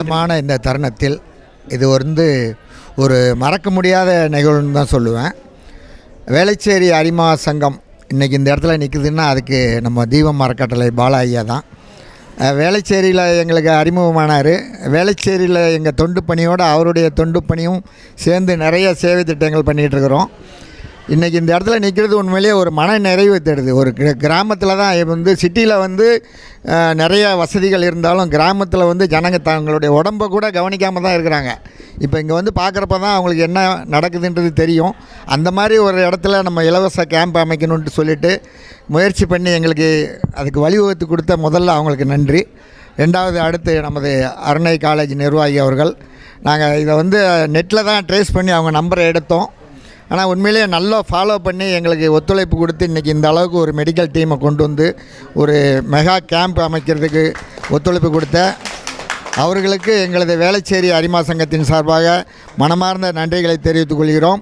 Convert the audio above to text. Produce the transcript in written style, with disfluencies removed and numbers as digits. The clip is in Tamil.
இந்த தருணத்தில் இது ஒரு மறக்க முடியாத நிகழ்வுன்னு தான் சொல்லுவேன். வேளச்சேரி அரிமா சங்கம் இன்றைக்கி இந்த இடத்துல நிற்குதுன்னா அதுக்கு நம்ம தீபம் அறக்கட்டளை பாலா ஐயா தான். வேளச்சேரியில் எங்களுக்கு அறிமுகமானார். வேளச்சேரியில் எங்கள் தொண்டு பணியோடு அவருடைய தொண்டு பணியும் சேர்ந்து நிறைய சேவை திட்டங்கள் பண்ணிகிட்ருக்குறோம். இன்றைக்கி இந்த இடத்துல நிற்கிறது உண்மையிலேயே ஒரு மன நிறைவு தருது. ஒரு கிராமத்தில் தான் சிட்டியில் நிறைய வசதிகள் இருந்தாலும் கிராமத்தில் ஜனங்க தங்களுடைய உடம்பை கூட கவனிக்காமல் தான் இருக்கிறாங்க. இப்போ இங்கே பார்க்குறப்ப தான் அவங்களுக்கு என்ன நடக்குதுன்றது தெரியும். அந்த மாதிரி ஒரு இடத்துல நம்ம இலவச கேம்ப் அமைக்கணுன்ட்டு சொல்லிவிட்டு முயற்சி பண்ணி எங்களுக்கு அதுக்கு வழிவகுத்து கொடுத்த முதல்ல அவங்களுக்கு நன்றி. ரெண்டாவது அடுத்து நமது அருணை காலேஜ் நிர்வாகி அவர்கள். நாங்கள் இதை நெட்டில் தான் ட்ரேஸ் பண்ணி அவங்க நம்பரை எடுத்தோம். ஆனால் உண்மையிலேயே நல்லா ஃபாலோ பண்ணி எங்களுக்கு ஒத்துழைப்பு கொடுத்து இன்றைக்கி இந்த அளவுக்கு ஒரு மெடிக்கல் டீமை கொண்டு வந்து ஒரு மெகா கேம்ப் அமைக்கிறதுக்கு ஒத்துழைப்பு கொடுத்த அவர்களுக்கு எங்களது வேளச்சேரி அரிமா சங்கத்தின் சார்பாக மனமார்ந்த நன்றிகளை தெரிவித்துக் கொள்கிறோம்.